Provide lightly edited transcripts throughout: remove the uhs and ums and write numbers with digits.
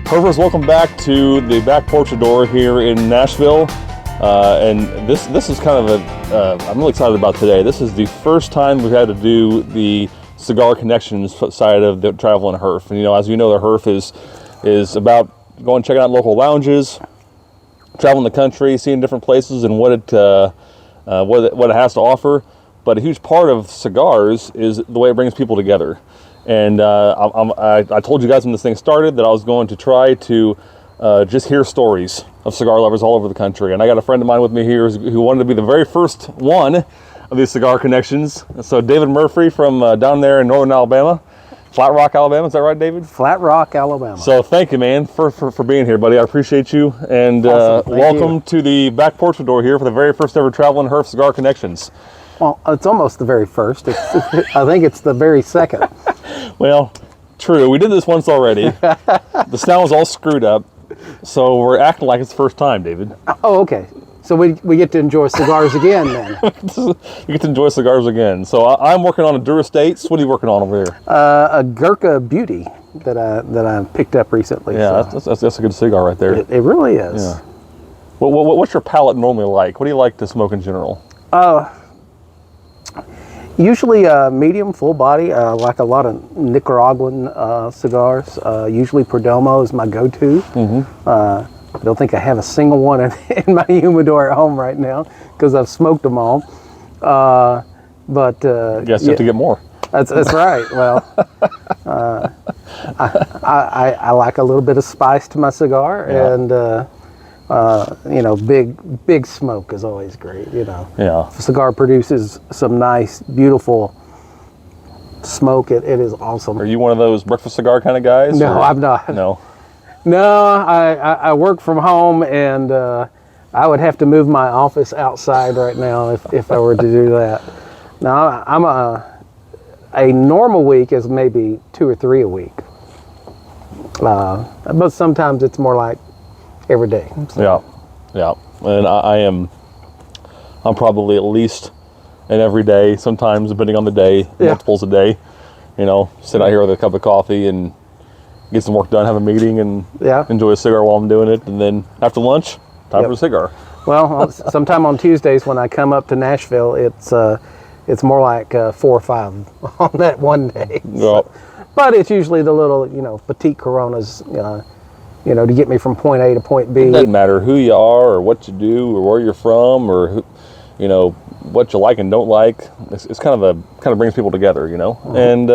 Herfers, welcome back to the Back Porchador here in Nashville. And this is kind of I'm really excited about today. This is the first time we've had to do the Cigar Connections side of the traveling Herf. And as you know, the Herf is about going checking out local lounges, traveling the country, seeing different places and what it has to offer. But a huge part of cigars is the way it brings people together. And I told you guys when this thing started that I was going to try to just hear stories of cigar lovers all over the country. And I got a friend of mine with me here who wanted to be the very first one of these Cigar Connections. So David Murphy from down there in northern Alabama, Flat Rock, Alabama. Is that right, David? Flat Rock, Alabama. So thank you, man, for being here, buddy. I appreciate you. And awesome. welcome to the Back Porchador here for the very first ever traveling Herf Cigar Connections. Well, it's almost the very first. I think it's the very second. Well, true. We did this once already. The sound was all screwed up, so we're acting like it's the first time, David. Oh, okay. So we get to enjoy cigars again then. You get to enjoy cigars again. So I'm working on a Dura Estates. What are you working on over there? A Gurkha Beauty that I picked up recently. Yeah, so. that's a good cigar right there. It really is. Yeah. What's your palate normally like? What do you like to smoke in general? Usually medium, full body. Like a lot of Nicaraguan cigars. Usually Perdomo is my go-to. Mm-hmm. I don't think I have a single one in my humidor at home right now because I've smoked them all. But yes, you have to get more. That's right. Well, I like a little bit of spice to my cigar, yeah. And big smoke is always great. Yeah. If a cigar produces some nice, beautiful smoke, it is awesome. Are you one of those breakfast cigar kind of guys? No, I'm not. No, I work from home, and I would have to move my office outside right now if I were to do that. Now, I'm a normal week is maybe 2 or 3 a week, but sometimes it's more like every day. So. Yeah, and I'm probably at least an every day, sometimes depending on the day, multiples a day. Sit out here with a cup of coffee and get some work done, have a meeting, and enjoy a cigar while I'm doing it. And then after lunch, time for a cigar. Well, sometime on Tuesdays when I come up to Nashville, it's more like 4 or 5 on that one day. So, but it's usually the little, petite Coronas, to get me from point A to point B. It doesn't matter who you are or what you do or where you're from or what you like and don't like. It's kind of brings people together, Mm-hmm. And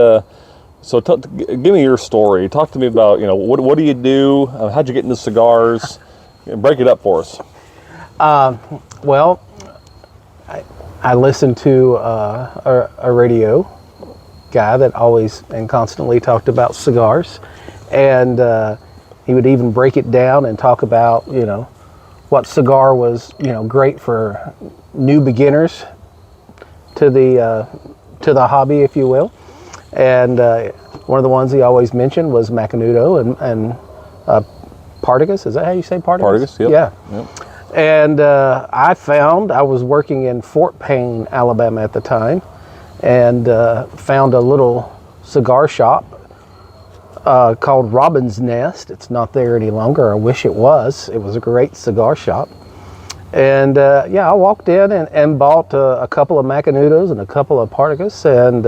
so give me your story. Talk to me about what do you do? How'd you get into cigars? Break it up for us. Well, I listened to a radio guy that always and constantly talked about cigars, and he would even break it down and talk about what cigar was great for new beginners to the hobby, if you will. And one of the ones he always mentioned was Macanudo and Partagas. Is that how you say Partagas? Partagas, yep. Yeah. Yep. And I was working in Fort Payne, Alabama at the time, and found a little cigar shop called Robin's Nest. It's not there any longer. I wish it was. It was a great cigar shop. And I walked in and bought a couple of Macanudos and a couple of Partagas, and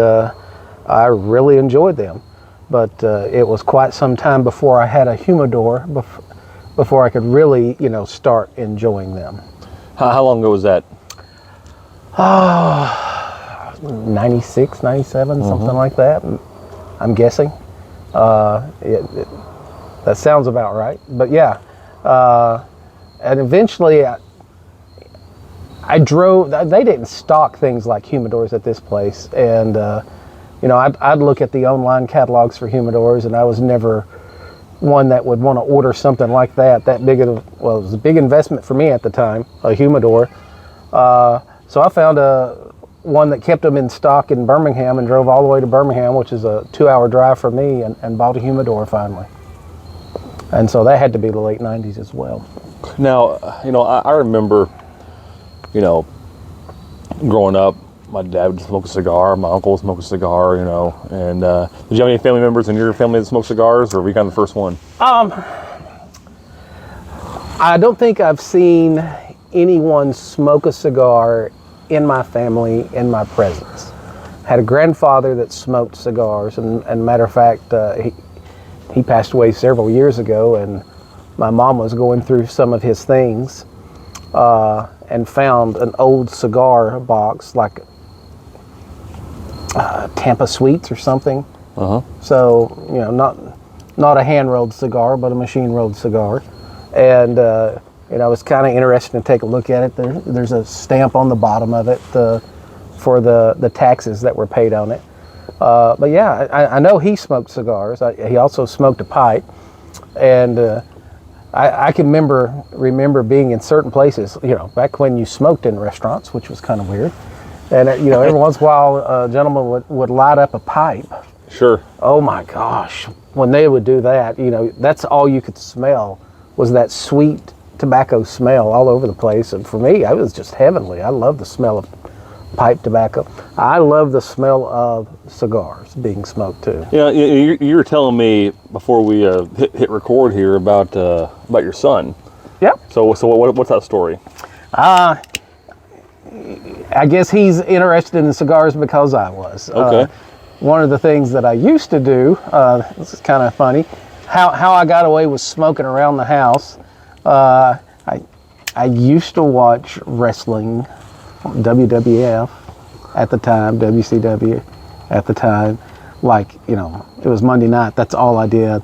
I really enjoyed them. But it was quite some time before I had a humidor, before I could really, start enjoying them. How long ago was that? 96, 97, something like that, I'm guessing. That sounds about right. But yeah, and eventually I drove. They didn't stock things like humidors at this place, and I'd look at the online catalogs for humidors, and I was never one that would want to order something like that big of it was a big investment for me at the time, a humidor. So I found one that kept them in stock in Birmingham and drove all the way to Birmingham, which is a 2-hour drive for me, and bought a humidor finally. And so that had to be the late 90s as well. Now, I remember, growing up, my dad would smoke a cigar, my uncle would smoke a cigar, and did you have any family members in your family that smoked cigars, or were we kind of the first one? I don't think I've seen anyone smoke a cigar in my family in my presence. Had a grandfather that smoked cigars, and matter of fact, he passed away several years ago, and my mom was going through some of his things and found an old cigar box, like Tampa Sweets or something. So, you know, not a hand-rolled cigar, but a machine-rolled cigar. And, you know, I was kind of interested to take a look at it. There's a stamp on the bottom of it for the taxes that were paid on it. But yeah, I know he smoked cigars. He also smoked a pipe. And I can remember being in certain places, you know, back when you smoked in restaurants, which was kind of weird. And, you know, every once in a while, a gentleman would light up a pipe. Sure. Oh my gosh. When they would do that, you know, that's all you could smell was that sweet tobacco smell all over the place. And for me, I was just heavenly. I love the smell of pipe tobacco. I love the smell of cigars being smoked too. Yeah, you were telling me before we hit record here about your son. Yep. So what's that story? I guess he's interested in cigars because I was. Okay. One of the things that I used to do, this is kind of funny, how I got away with smoking around the house. I used to watch wrestling, WWF at the time, WCW at the time. Like, you know, it was Monday night. That's all I did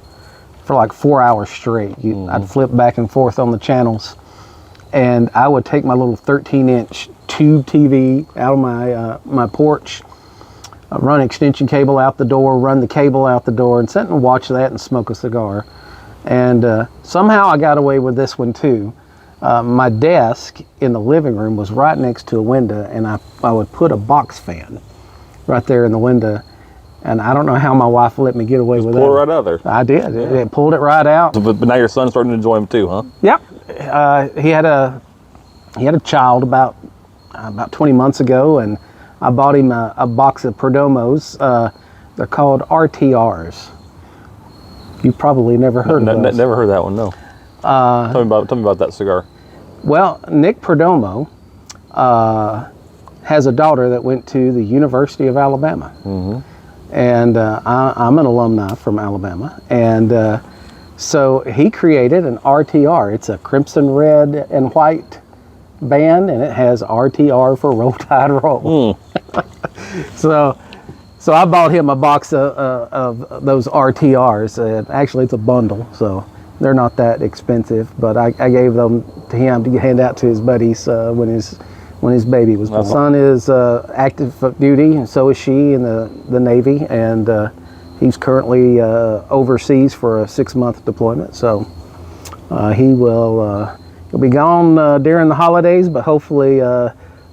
for like 4 hours straight. I'd flip back and forth on the channels, and I would take my little 13-inch tube TV out of my porch, run extension cable out the door, run the cable out the door, and sit and watch that and smoke a cigar. And somehow I got away with this one too. My desk in the living room was right next to a window, and I would put a box fan right there in the window. And I don't know how my wife let me get away with that. Pull it right out there. I did. It pulled it right out. But now your son's starting to enjoy them too, huh? Yep. He had a child about 20 months ago, and I bought him a box of Perdomos. They're called RTRs. You've probably never heard of those. Never heard that one, no. Tell me about that cigar. Well, Nick Perdomo has a daughter that went to the University of Alabama. And I'm an alumni from Alabama. And so he created an RTR. It's a crimson, red, and white band, and it has RTR for Roll Tide Roll. So I bought him a box of those RTRs. And actually, it's a bundle, so they're not that expensive. But I gave them to him to hand out to his buddies when his baby was born. My son is active duty, and so is she in the Navy, and he's currently overseas for a 6-month deployment. So he'll be gone during the holidays, but hopefully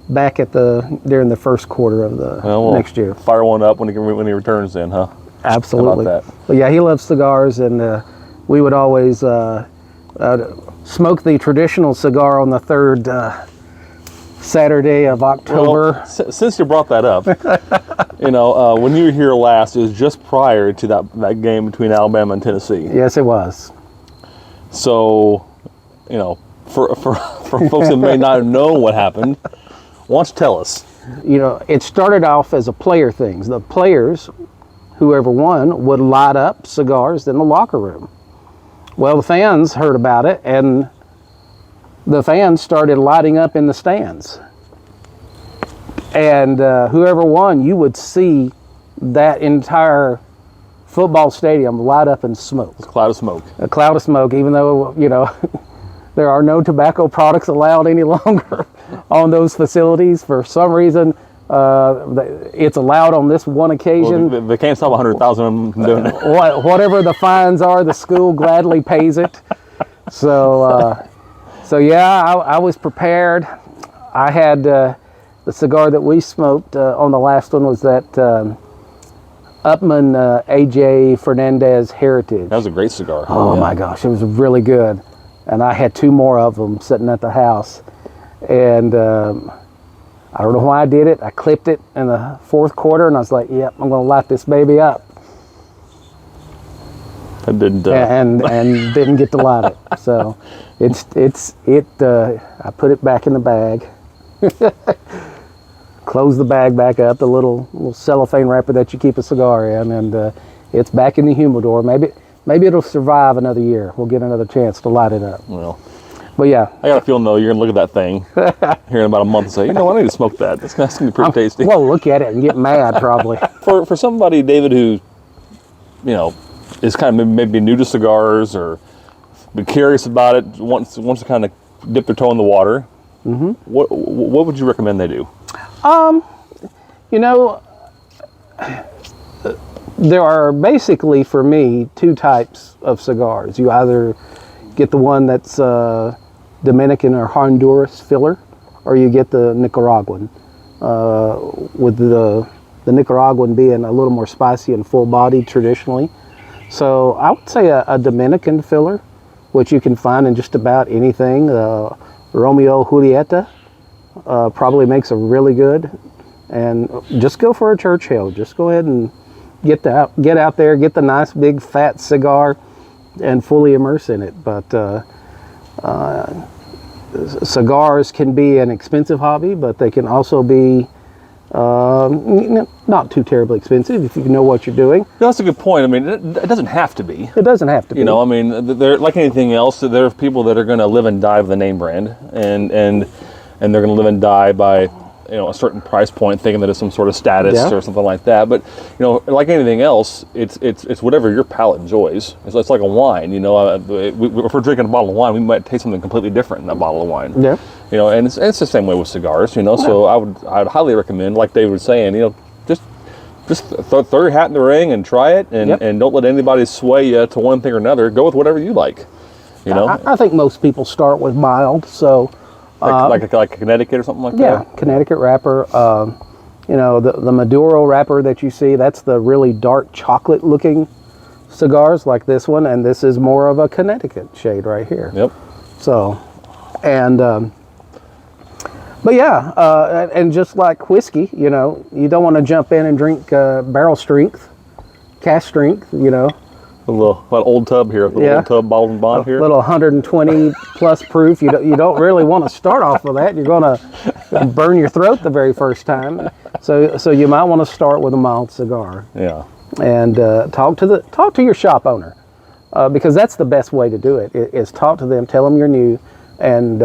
back during the first quarter of the next year. Fire one up when he returns then, huh? Absolutely. How about that? But yeah, he loves cigars, and we would always smoke the traditional cigar on the third Saturday of October. Well, since you brought that up, you know, when you were here last, it was just prior to that game between Alabama and Tennessee. Yes, it was. So, you know, for folks that may not have known what happened, why don't you tell us? You know, it started off as a player thing. The players, whoever won, would light up cigars in the locker room. Well, the fans heard about it, and the fans started lighting up in the stands. And whoever won, you would see that entire football stadium light up in smoke. It's a cloud of smoke. A cloud of smoke, even though, you know, there are no tobacco products allowed any longer on those facilities. For some reason, it's allowed on this one occasion. Well, they can't stop 100,000 of them from doing it. Whatever the fines are, the school gladly pays it. So yeah, I was prepared. I had the cigar that we smoked on the last one was that Upman A.J. Fernandez Heritage. That was a great cigar. Oh my gosh, it was really good. And I had 2 more of them sitting at the house. And I don't know why I did it. I clipped it in the 4th quarter, and I was like, yep, I'm going to light this baby up. I didn't. And didn't get to light it. So I put it back in the bag. Close the bag back up, the little cellophane wrapper that you keep a cigar in, and it's back in the humidor. Maybe it'll survive another year. We'll get another chance to light it up. Well, but yeah, I got a feeling though you're gonna look at that thing here in about a month and say, you know, I need to smoke that. That's gonna be pretty tasty. Well, look at it and get mad probably. For somebody, David, who, you know, is kind of maybe new to cigars or be curious about it, wants to kind of dip their toe in the water. Mm-hmm. What would you recommend they do? You know, there are basically, for me, two types of cigars. You either get the one that's Dominican or Honduras filler, or you get the Nicaraguan, with the Nicaraguan being a little more spicy and full-bodied traditionally. So I would say a Dominican filler, which you can find in just about anything. Romeo Julieta probably makes a really good. And just go for a Churchill. Just go ahead and get out there, get the nice big fat cigar, and fully immerse in it. But cigars can be an expensive hobby, but they can also be not too terribly expensive if you know what you're doing. That's a good point. I mean, it doesn't have to be. It doesn't have to be. You know, I mean, they're like anything else. There are people that are going to live and die with the name brand, and they're going to live and die by, you know, a certain price point, thinking that it's some sort of status or something like that. But, you know, like anything else, it's whatever your palate enjoys. It's like a wine. You know, if we're drinking a bottle of wine, we might taste something completely different in that bottle of wine. Yeah. You know, and it's the same way with cigars. You know, so I'd highly recommend, like David was saying, you know, just throw your hat in the ring and try it, and don't let anybody sway you to one thing or another. Go with whatever you like. You know, I think most people start with mild, so. Like a Connecticut or something like that? Yeah, Connecticut wrapper. You know, the Maduro wrapper that you see, that's the really dark chocolate looking cigars like this one, and this is more of a Connecticut shade right here. Yep. So, and, but yeah, and just like whiskey, you know, you don't want to jump in and drink barrel strength, cask strength, you know. A little old tub here, old tub bottled and bond here. A little 120 plus proof. You don't really want to start off with that. You're going to burn your throat the very first time. So you might want to start with a mild cigar. Yeah. And talk to your shop owner, because that's the best way to do it. Is talk to them, tell them you're new, and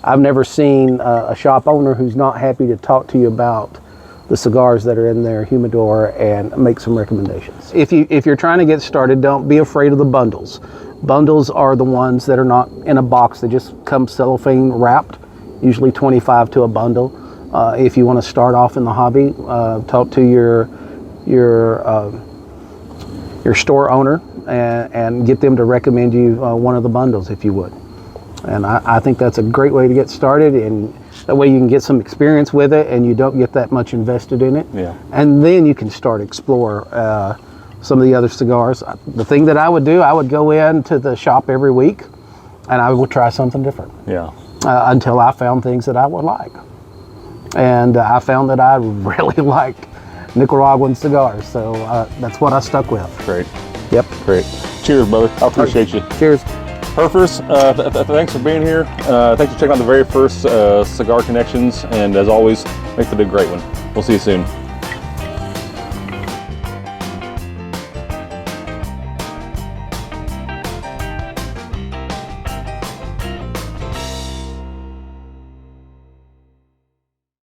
I've never seen a shop owner who's not happy to talk to you about the cigars that are in their humidor and make some recommendations. If you're trying to get started, don't be afraid of the bundles. Bundles are the ones that are not in a box. They just come cellophane wrapped, usually 25 to a bundle. If you want to start off in the hobby, talk to your store owner and get them to recommend you one of the bundles if you would. And I think that's a great way to get started, and that way you can get some experience with it and you don't get that much invested in it. Yeah. And then you can start explore some of the other cigars. The thing that I would do, I would go into the shop every week and I would try something different. Yeah. Until I found things that I would like. And I found that I really liked Nicaraguan cigars, so that's what I stuck with. Great. Yep. Great. Cheers, brother. I appreciate you. Cheers. Herfers, thanks for being here. Thanks for checking out the very first Cigar Connections, and as always, make it a great one. We'll see you soon.